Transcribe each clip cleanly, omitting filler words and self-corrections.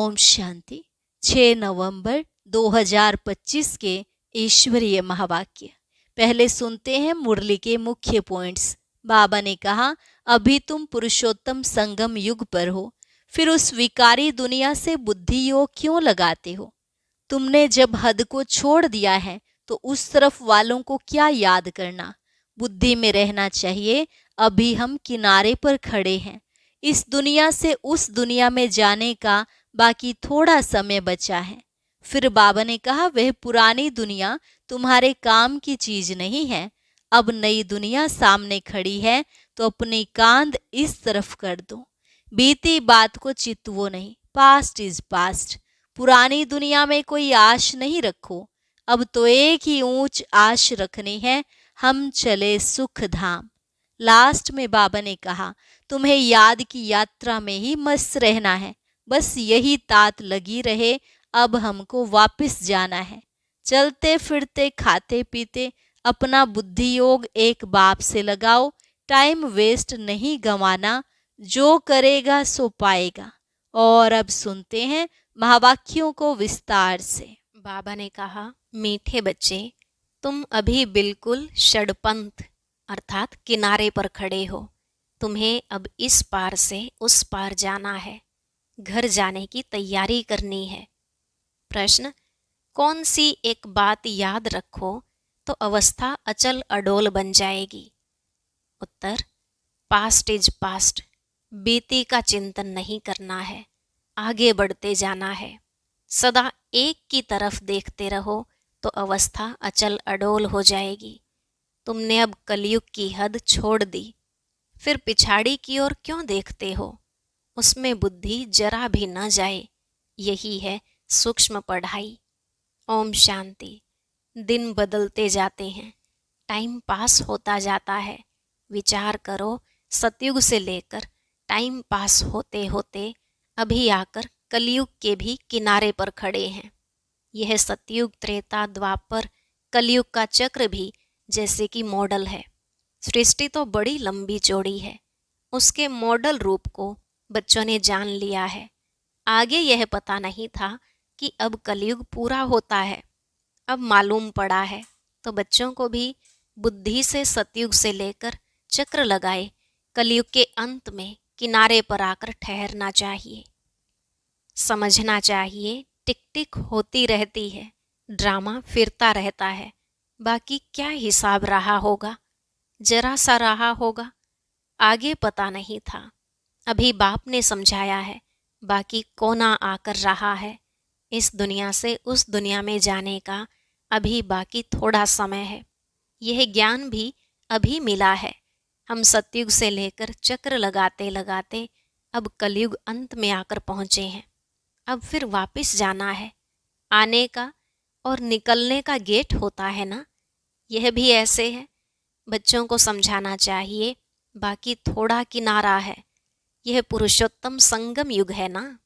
ओम शांति। 6 नवंबर 2025 के ईश्वरीय महावाक्य। पहले सुनते हैं मुरली के मुख्य पॉइंट्स। बाबा ने कहा, अभी तुम पुरुषोत्तम संगम युग पर हो, फिर उस विकारी दुनिया से बुद्धि योग क्यों लगाते हो? तुमने जब हद को छोड़ दिया है तो उस तरफ वालों को क्या याद करना? बुद्धि में रहना चाहिए। अभी हम किनारे पर खड़े हैं। इस दुनिया से उस दुनिया में जाने का बाकी थोड़ा समय बचा है। फिर बाबा ने कहा, वह पुरानी दुनिया तुम्हारे काम की चीज नहीं है। अब नई दुनिया सामने खड़ी है तो अपनी कांध इस तरफ कर दो। बीती बात को चितवो नहीं। Past is past. पुरानी दुनिया में कोई आश नहीं रखो। अब तो एक ही ऊंच आश रखनी है, हम चले सुख धाम। लास्ट में बाबा ने कहा, तुम्हें याद की यात्रा में ही मस्त रहना है। बस यही तात लगी रहे। अब हमको वापस जाना है। चलते फिरते खाते पीते अपना बुद्धि योग एक बाप से लगाओ। टाइम वेस्ट नहीं गंवाना। जो करेगा सो पाएगा। और अब सुनते हैं महावाक्यों को विस्तार से। बाबा ने कहा, मीठे बच्चे, तुम अभी बिल्कुल षडपंथ अर्थात किनारे पर खड़े हो। तुम्हें अब इस पार से उस पार जाना है। घर जाने की तैयारी करनी है। प्रश्न, कौन सी एक बात याद रखो तो अवस्था अचल अडोल बन जाएगी? उत्तर, पास्ट इज पास्ट। बीती का चिंतन नहीं करना है, आगे बढ़ते जाना है। सदा एक की तरफ देखते रहो तो अवस्था अचल अडोल हो जाएगी। तुमने अब कलयुग की हद छोड़ दी, फिर पिछाड़ी की ओर क्यों देखते हो? उसमें बुद्धि जरा भी न जाए। यही है सूक्ष्म पढ़ाई। ओम शांति। दिन बदलते जाते हैं, टाइम पास होता जाता है। विचार करो, सतयुग से लेकर टाइम पास होते होते अभी आकर कलयुग के भी किनारे पर खड़े हैं। यह सतयुग, त्रेता, द्वापर, कलयुग का चक्र भी जैसे कि मॉडल है। सृष्टि तो बड़ी लंबी चौड़ी है। उसके मॉडल रूप को बच्चों ने जान लिया है। आगे यह पता नहीं था कि अब कलयुग पूरा होता है। अब मालूम पड़ा है तो बच्चों को भी बुद्धि से सतयुग से लेकर चक्र लगाए कलयुग के अंत में किनारे पर आकर ठहरना चाहिए। समझना चाहिए, टिक टिक होती रहती है, ड्रामा फिरता रहता है। बाकी क्या हिसाब रहा होगा? जरा सा रहा होगा। आगे पता नहीं था। अभी बाप ने समझाया है। बाकी कोना आकर रहा है। इस दुनिया से उस दुनिया में जाने का अभी बाकी थोड़ा समय है। यह ज्ञान भी अभी मिला है। हम सतयुग से लेकर चक्र लगाते लगाते अब कलयुग अंत में आकर पहुँचे हैं। अब फिर वापस जाना है। आने का और निकलने का गेट होता है ना, यह भी ऐसे है। बच्चों को समझाना चाहिए, बाकी थोड़ा किनारा है। यह पुरुषोत्तम संगम युग है ना।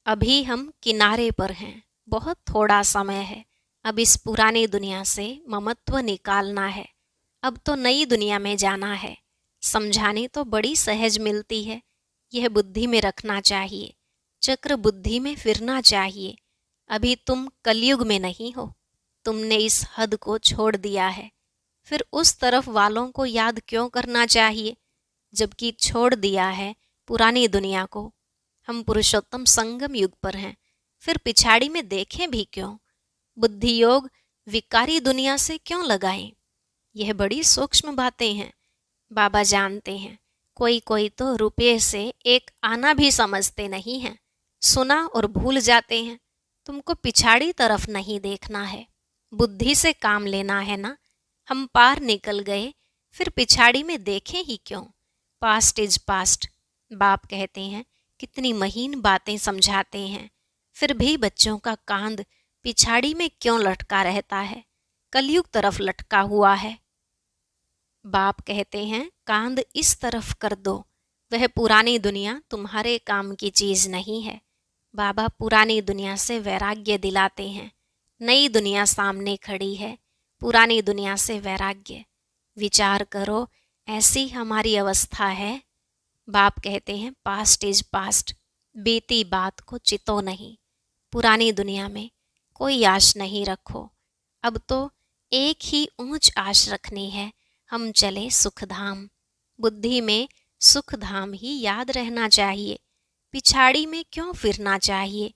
अभी हम किनारे पर हैं, बहुत थोड़ा समय है। अब इस पुरानी दुनिया से ममत्व निकालना है। अब तो नई दुनिया में जाना है। समझानी तो बड़ी सहज मिलती है। यह बुद्धि में रखना चाहिए। चक्र बुद्धि में फिरना चाहिए। अभी तुम कलयुग में नहीं हो। तुमने इस हद को छोड़ दिया है। फिर उस तरफ वालों को याद क्यों करना चाहिए, जबकि छोड़ दिया है पुरानी दुनिया को। हम पुरुषोत्तम संगम युग पर हैं, फिर पिछाड़ी में देखें भी क्यों? बुद्धि योग विकारी दुनिया से क्यों लगाएं? यह बड़ी सूक्ष्म बातें हैं। बाबा जानते हैं। कोई कोई तो रुपये से एक आना भी समझते नहीं हैं। सुना और भूल जाते हैं। तुमको पिछाड़ी तरफ नहीं देखना है, बुद्धि से काम लेना है ना। हम पार निकल गए, फिर पिछाड़ी में देखें ही क्यों? Past is past. बाप कहते हैं, कितनी महीन बातें समझाते हैं, फिर भी बच्चों का कांध पिछाड़ी में क्यों लटका रहता है? कलयुग तरफ लटका हुआ है। बाप कहते हैं, कांध इस तरफ कर दो। वह पुरानी दुनिया तुम्हारे काम की चीज नहीं है। बाबा पुरानी दुनिया से वैराग्य दिलाते हैं। नई दुनिया सामने खड़ी है, पुरानी दुनिया से वैराग्य। विचार करो, ऐसी हमारी अवस्था है। बाप कहते हैं, पास्ट इज पास्ट। बीती बात को चितो नहीं, पुरानी दुनिया में कोई आश नहीं रखो। अब तो एक ही ऊंच आश रखनी है, हम चले सुखधाम। बुद्धि में सुखधाम ही याद रहना चाहिए, पिछाड़ी में क्यों फिरना चाहिए।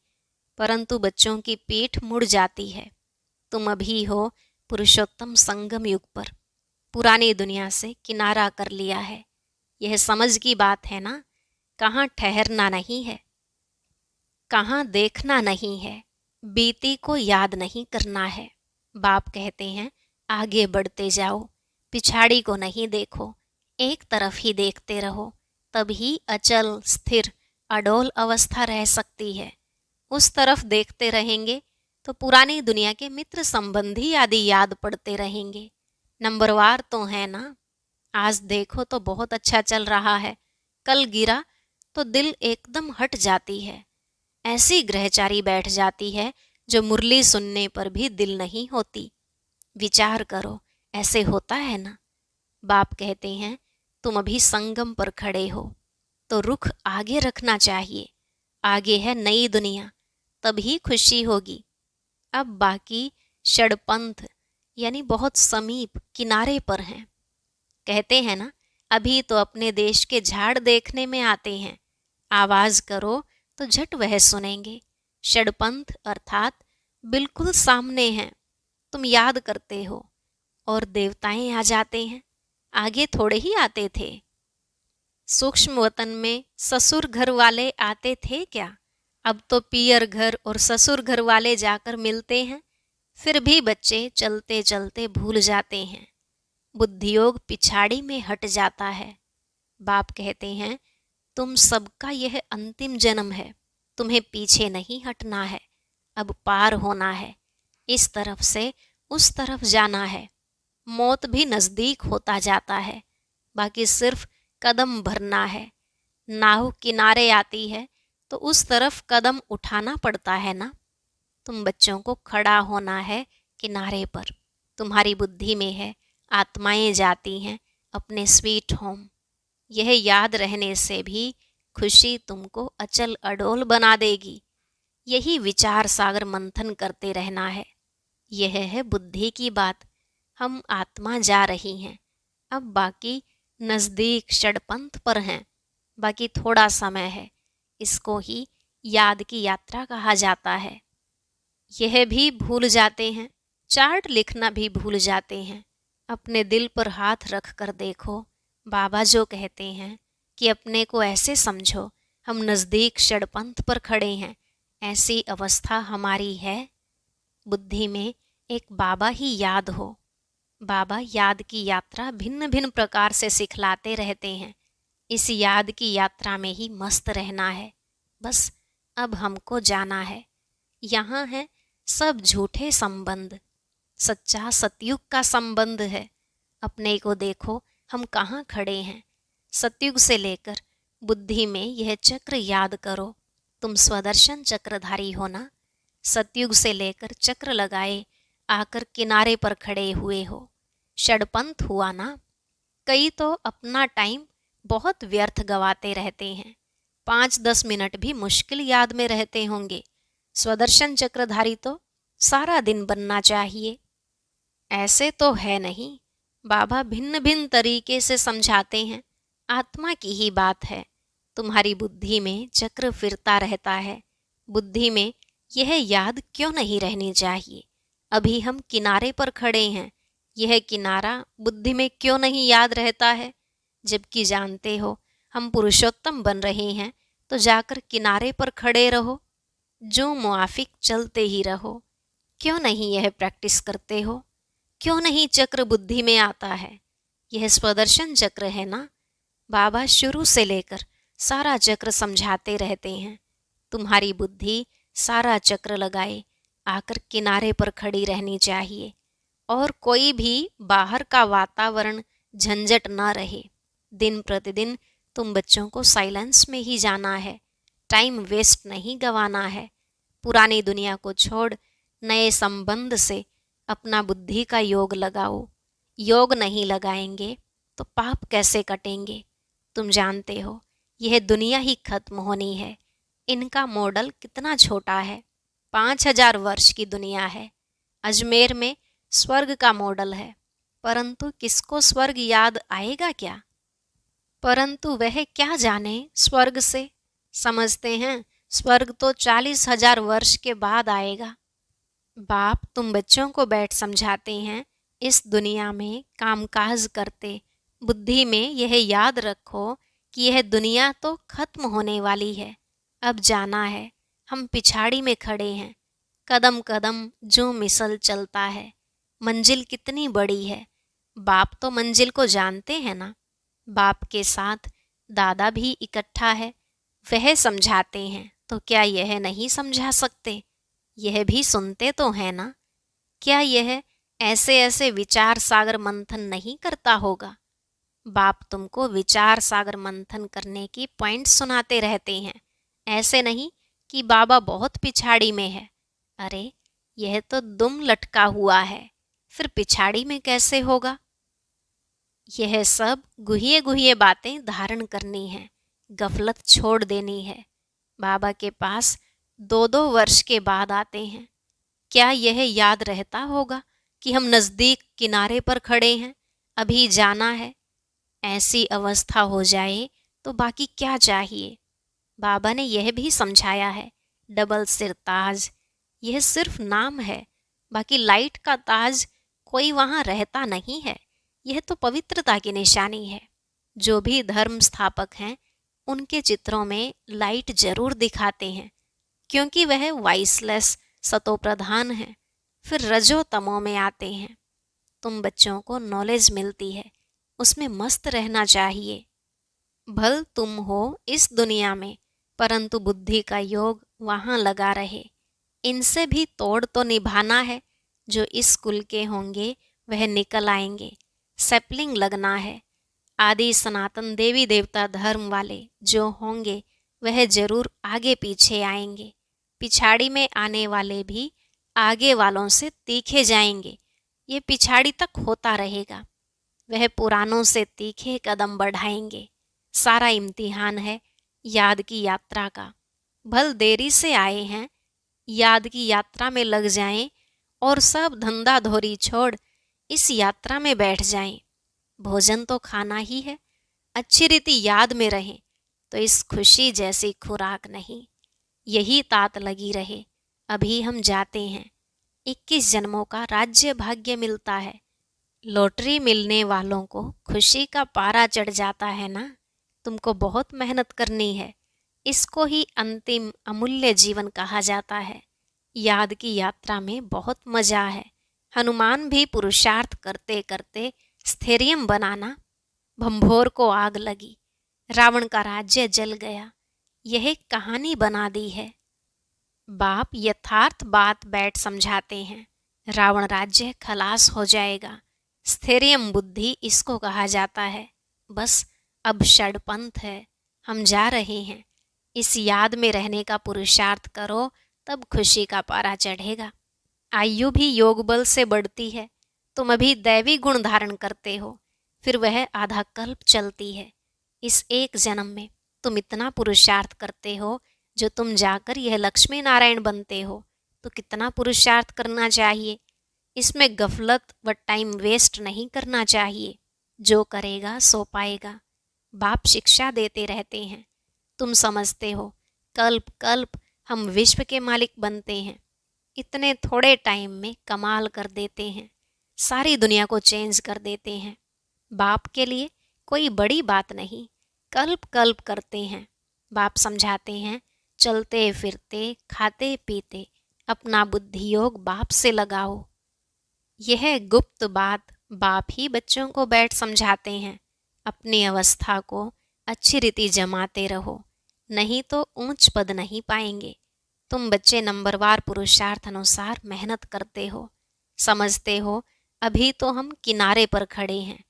परंतु बच्चों की पीठ मुड़ जाती है। तुम अभी हो पुरुषोत्तम संगम युग पर, पुरानी दुनिया से किनारा कर लिया है। यह समझ की बात है ना, कहाँ ठहरना नहीं है, कहाँ देखना नहीं है, बीती को याद नहीं करना है। बाप कहते हैं आगे बढ़ते जाओ, पिछाड़ी को नहीं देखो, एक तरफ ही देखते रहो, तभी अचल स्थिर अडोल अवस्था रह सकती है। उस तरफ देखते रहेंगे तो पुरानी दुनिया के मित्र संबंधी आदि याद पड़ते रहेंगे। नंबरवार तो है ना, आज देखो तो बहुत अच्छा चल रहा है, कल गिरा तो दिल एकदम हट जाती है। ऐसी ग्रहचारी बैठ जाती है जो मुरली सुनने पर भी दिल नहीं होती। विचार करो, ऐसे होता है ना। बाप कहते हैं तुम अभी संगम पर खड़े हो तो रुख आगे रखना चाहिए। आगे है नई दुनिया, तभी खुशी होगी। अब बाकी षडपंथ यानी बहुत समीप किनारे पर हैं। कहते हैं ना, अभी तो अपने देश के झाड़ देखने में आते हैं, आवाज करो तो झट वह सुनेंगे। षडपंथ अर्थात बिल्कुल सामने हैं, तुम याद करते हो और देवताएं आ जाते हैं, आगे थोड़े ही आते थे। सूक्ष्म वतन में ससुर घर वाले आते थे क्या? अब तो पियर घर और ससुर घर वाले जाकर मिलते हैं, फिर भी बच्चे चलते चलते भूल जाते हैं। बुद्धियोग पिछाड़ी में हट जाता है। बाप कहते हैं तुम सबका यह अंतिम जन्म है, तुम्हें पीछे नहीं हटना है, अब पार होना है, इस तरफ से उस तरफ जाना है। मौत भी नजदीक होता जाता है, बाकी सिर्फ कदम भरना है। नाव किनारे आती है तो उस तरफ कदम उठाना पड़ता है ना। तुम बच्चों को खड़ा होना है किनारे पर। तुम्हारी बुद्धि में है आत्माएं जाती हैं अपने स्वीट होम। यह याद रहने से भी खुशी तुमको अचल अडोल बना देगी। यही विचार सागर मंथन करते रहना है। यह है बुद्धि की बात। हम आत्मा जा रही हैं, अब बाकी नजदीक षडपंथ पर हैं, बाकी थोड़ा समय है। इसको ही याद की यात्रा कहा जाता है। यह भी भूल जाते हैं, चार्ट लिखना भी भूल जाते हैं। अपने दिल पर हाथ रख कर देखो, बाबा जो कहते हैं कि अपने को ऐसे समझो हम नज़दीक षडपंथ पर खड़े हैं, ऐसी अवस्था हमारी है। बुद्धि में एक बाबा ही याद हो। बाबा याद की यात्रा भिन्न भिन्न प्रकार से सिखलाते रहते हैं। इस याद की यात्रा में ही मस्त रहना है। बस अब हमको जाना है। यहाँ है सब झूठे संबंध, सच्चा सतयुग का संबंध है। अपने को देखो हम कहाँ खड़े हैं। सतयुग से लेकर बुद्धि में यह चक्र याद करो, तुम स्वदर्शन चक्रधारी हो ना। सतयुग से लेकर चक्र लगाए आकर किनारे पर खड़े हुए हो। षडपंथ हुआ ना। कई तो अपना टाइम बहुत व्यर्थ गवाते रहते हैं, 5-10 मिनट भी मुश्किल याद में रहते होंगे। स्वदर्शन चक्रधारी तो सारा दिन बनना चाहिए। ऐसे तो है नहीं। बाबा भिन्न भिन्न तरीके से समझाते हैं। आत्मा की ही बात है। तुम्हारी बुद्धि में चक्र फिरता रहता है। बुद्धि में यह याद क्यों नहीं रहनी चाहिए? अभी हम किनारे पर खड़े हैं, यह किनारा बुद्धि में क्यों नहीं याद रहता है? जबकि जानते हो हम पुरुषोत्तम बन रहे हैं, तो जाकर किनारे पर खड़े रहो, जो मुआफिक चलते ही रहो। क्यों नहीं यह प्रैक्टिस करते हो? क्यों नहीं चक्र बुद्धि में आता है? यह स्वदर्शन चक्र है ना। बाबा शुरू से लेकर सारा चक्र समझाते रहते हैं। तुम्हारी बुद्धि सारा चक्र लगाए आकर किनारे पर खड़ी रहनी चाहिए, और कोई भी बाहर का वातावरण झंझट ना रहे। दिन प्रतिदिन तुम बच्चों को साइलेंस में ही जाना है, टाइम वेस्ट नहीं गंवाना है। पुरानी दुनिया को छोड़ नए संबंध से अपना बुद्धि का योग लगाओ। योग नहीं लगाएंगे तो पाप कैसे कटेंगे? तुम जानते हो यह दुनिया ही खत्म होनी है, इनका मॉडल कितना छोटा है, 5000 वर्ष की दुनिया है। अजमेर में स्वर्ग का मॉडल है, परंतु किसको स्वर्ग याद आएगा क्या? परंतु वह क्या जाने स्वर्ग से। समझते हैं स्वर्ग तो 40,000 वर्ष के बाद आएगा। बाप तुम बच्चों को बैठ समझाते हैं, इस दुनिया में कामकाज करते बुद्धि में यह याद रखो कि यह दुनिया तो खत्म होने वाली है, अब जाना है। हम पिछाड़ी में खड़े हैं, कदम कदम जो मिसल चलता है। मंजिल कितनी बड़ी है, बाप तो मंजिल को जानते हैं ना। बाप के साथ दादा भी इकट्ठा है, वह समझाते हैं तो क्या यह नहीं समझा सकते? यह भी सुनते तो है ना। क्या यह ऐसे ऐसे विचार सागर मंथन नहीं करता होगा? बाप तुमको विचार सागर मंथन करने की पॉइंट सुनाते रहते हैं, ऐसे नहीं कि बाबा बहुत पिछाड़ी में है। अरे यह तो दुम लटका हुआ है, फिर पिछाड़ी में कैसे होगा? यह सब गुहिए गुहिए बातें धारण करनी है, गफलत छोड़ देनी है। बाबा के पास 2-2 वर्ष के बाद आते हैं। क्या यह याद रहता होगा कि हम नज़दीक किनारे पर खड़े हैं, अभी जाना है? ऐसी अवस्था हो जाए तो बाकी क्या चाहिए? बाबा ने यह भी समझाया है, डबल सिर ताज यह सिर्फ नाम है, बाकी लाइट का ताज कोई वहाँ रहता नहीं है। यह तो पवित्रता की निशानी है। जो भी धर्म स्थापक हैं उनके चित्रों में लाइट जरूर दिखाते हैं, क्योंकि वह वाइसलेस सतो प्रधान है। फिर रजो तमो में आते हैं। तुम बच्चों को नॉलेज मिलती है, उसमें मस्त रहना चाहिए। भल तुम हो इस दुनिया में, परंतु बुद्धि का योग वहाँ लगा रहे। इनसे भी तोड़ तो निभाना है। जो इस कुल के होंगे वह निकल आएंगे। सैपलिंग लगना है। आदि सनातन देवी देवता धर्म वाले जो होंगे वह जरूर आगे पीछे आएंगे। पिछाड़ी में आने वाले भी आगे वालों से तीखे जाएंगे। ये पिछाड़ी तक होता रहेगा। वह पुरानों से तीखे कदम बढ़ाएंगे। सारा इम्तिहान है याद की यात्रा का। भल देरी से आए हैं, याद की यात्रा में लग जाएं और सब धंधा धोरी छोड़ इस यात्रा में बैठ जाएं। भोजन तो खाना ही है, अच्छी रीति याद में रहें तो इस खुशी जैसी खुराक नहीं। यही तात लगी रहे। अभी हम जाते हैं, 21 जन्मों का राज्य भाग्य मिलता है। लॉटरी मिलने वालों को खुशी का पारा चढ़ जाता है ना। तुमको बहुत मेहनत करनी है। इसको ही अंतिम अमूल्य जीवन कहा जाता है। याद की यात्रा में बहुत मजा है। हनुमान भी पुरुषार्थ करते करते स्थैर्यम बनाना। भंभोर को आग लगी, रावण का राज्य जल गया। यह कहानी बना दी है। बाप यथार्थ बात बैठ समझाते हैं। रावण राज्य खलास हो जाएगा। स्थैर्यम बुद्धि इसको कहा जाता है। बस अब षडपंथ है, हम जा रहे हैं। इस याद में रहने का पुरुषार्थ करो, तब खुशी का पारा चढ़ेगा। आयु भी योग बल से बढ़ती है। तुम अभी दैवी गुण धारण करते हो, फिर वह आधा कल्प चलती है। इस एक जन्म में तुम इतना पुरुषार्थ करते हो, जो तुम जाकर यह लक्ष्मी नारायण बनते हो तो कितना पुरुषार्थ करना चाहिए। इसमें गफलत व टाइम वेस्ट नहीं करना चाहिए। जो करेगा सो पाएगा। बाप शिक्षा देते रहते हैं। तुम समझते हो कल्प कल्प हम विश्व के मालिक बनते हैं। इतने थोड़े टाइम में कमाल कर देते हैं, सारी दुनिया को चेंज कर देते हैं। बाप के लिए कोई बड़ी बात नहीं, कल्प कल्प करते हैं। बाप समझाते हैं, चलते फिरते खाते पीते अपना बुद्धि योग बाप से लगाओ। यह गुप्त बात बाप ही बच्चों को बैठ समझाते हैं। अपनी अवस्था को अच्छी रीति जमाते रहो, नहीं तो ऊंच पद नहीं पाएंगे। तुम बच्चे नंबरवार पुरुषार्थ अनुसार मेहनत करते हो। समझते हो अभी तो हम किनारे पर खड़े हैं,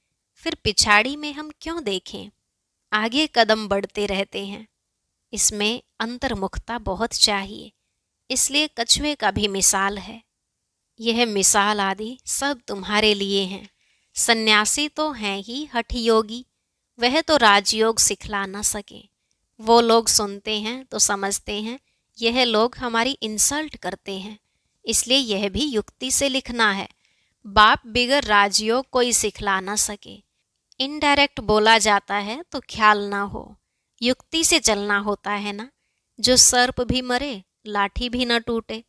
फिर पिछाड़ी में हम क्यों देखें। आगे कदम बढ़ते रहते हैं। इसमें अंतर्मुखता बहुत चाहिए, इसलिए कछुए का भी मिसाल है। यह मिसाल आदि सब तुम्हारे लिए हैं। सन्यासी तो हैं ही हठ योगी, वह तो राजयोग सिखला न सके, वो लोग सुनते हैं तो समझते हैं यह लोग हमारी इंसल्ट करते हैं, इसलिए यह भी युक्ति से लिखना है। बाप बिगर राजयोग कोई सिखला न सके। इनडायरेक्ट बोला जाता है तो ख्याल ना हो, युक्ति से चलना होता है ना। जो सर्प भी मरे, लाठी भी न टूटे।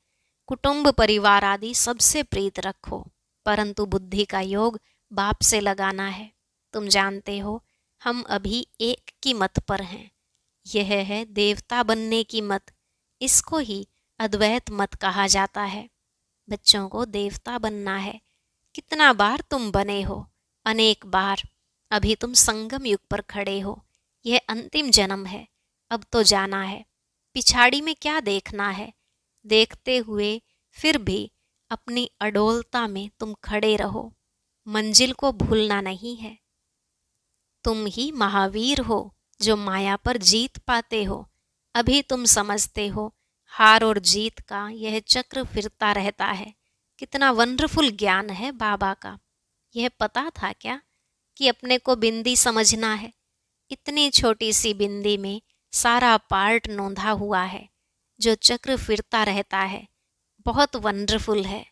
कुटुंब परिवार आदि सबसे प्रीत रखो, परंतु बुद्धि का योग बाप से लगाना है। तुम जानते हो हम अभी एक की मत पर हैं, यह है देवता बनने की मत। इसको ही अद्वैत मत कहा जाता है। बच्चों को देवता बनना है। कितना बार तुम बने हो, अनेक बार। अभी तुम संगम युग पर खड़े हो। यह अंतिम जन्म है, अब तो जाना है। पिछाड़ी में क्या देखना है? देखते हुए फिर भी अपनी अडोलता में तुम खड़े रहो। मंजिल को भूलना नहीं है। तुम ही महावीर हो जो माया पर जीत पाते हो। अभी तुम समझते हो हार और जीत का यह चक्र फिरता रहता है। कितना वंडरफुल ज्ञान है बाबा का। यह पता था क्या कि अपने को बिंदी समझना है? इतनी छोटी सी बिंदी में सारा पार्ट नोंधा हुआ है जो चक्र फिरता रहता है। बहुत वंडरफुल है।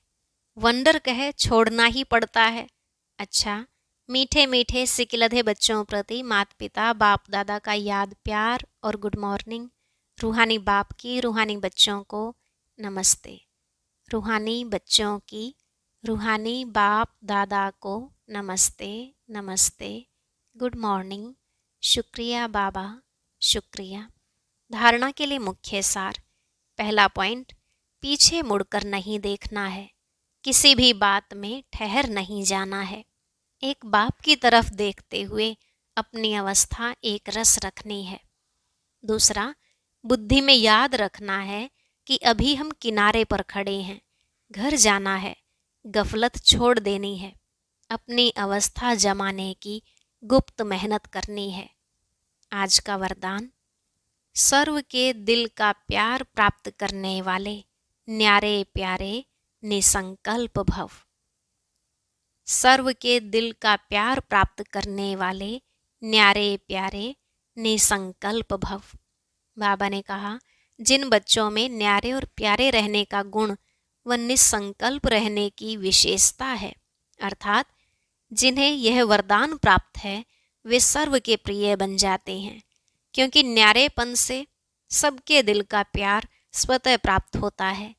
वंडर कहे छोड़ना ही पड़ता है। अच्छा, मीठे मीठे सिकिलधे बच्चों प्रति माता पिता बाप दादा का याद प्यार और गुड मॉर्निंग। रूहानी बाप की रूहानी बच्चों को नमस्ते। रूहानी बच्चों की रूहानी बाप दादा को नमस्ते नमस्ते, गुड मॉर्निंग। शुक्रिया बाबा, शुक्रिया। धारणा के लिए मुख्य सार। पहला पॉइंट, पीछे मुड़कर नहीं देखना है। किसी भी बात में ठहर नहीं जाना है। एक बाप की तरफ देखते हुए अपनी अवस्था एक रस रखनी है। दूसरा, बुद्धि में याद रखना है कि अभी हम किनारे पर खड़े हैं। घर जाना है, गफलत छोड़ देनी है। अपनी अवस्था जमाने की गुप्त मेहनत करनी है। आज का वरदान, सर्व के दिल का प्यार प्राप्त करने वाले न्यारे प्यारे निसंकल्प भव। सर्व के दिल का प्यार प्राप्त करने वाले न्यारे प्यारे निसंकल्प भव। बाबा ने कहा, जिन बच्चों में न्यारे और प्यारे रहने का गुण व निसंकल्प रहने की विशेषता है, अर्थात जिन्हें यह वरदान प्राप्त है, वे सर्व के प्रिय बन जाते हैं। क्योंकि न्यारेपन से सबके दिल का प्यार स्वतः प्राप्त होता है।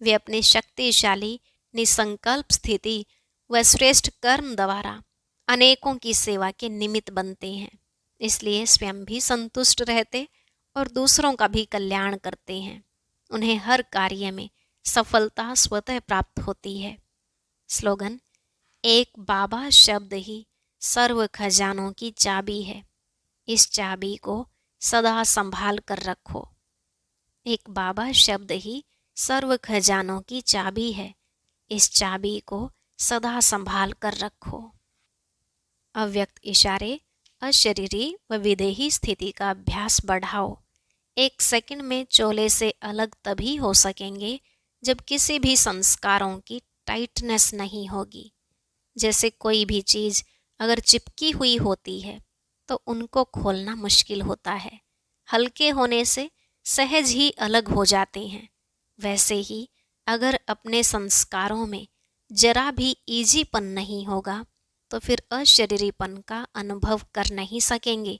वे अपनी शक्तिशाली निसंकल्प स्थिति व श्रेष्ठ कर्म द्वारा अनेकों की सेवा के निमित्त बनते हैं। इसलिए स्वयं भी संतुष्ट रहते और दूसरों का भी कल्याण करते हैं। उन्हें हर कार्य में सफलता स्वतः प्राप्त होती है। स्लोगन, एक बाबा शब्द ही सर्व खजानों की चाबी है। इस चाबी को सदा संभाल कर रखो। एक बाबा शब्द ही सर्व खजानों की चाबी है। इस चाबी को सदा संभाल कर रखो। अव्यक्त इशारे, अशरीरी व विदेही स्थिति का अभ्यास बढ़ाओ। एक सेकंड में चोले से अलग तभी हो सकेंगे जब किसी भी संस्कारों की टाइटनेस नहीं होगी। जैसे कोई भी चीज़ अगर चिपकी हुई होती है तो उनको खोलना मुश्किल होता है। हल्के होने से सहज ही अलग हो जाते हैं। वैसे ही अगर अपने संस्कारों में जरा भी ईजीपन नहीं होगा तो फिर अशरीरीपन का अनुभव कर नहीं सकेंगे।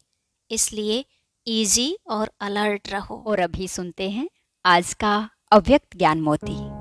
इसलिए ईजी और अलर्ट रहो। और अभी सुनते हैं आज का अव्यक्त ज्ञान मोती।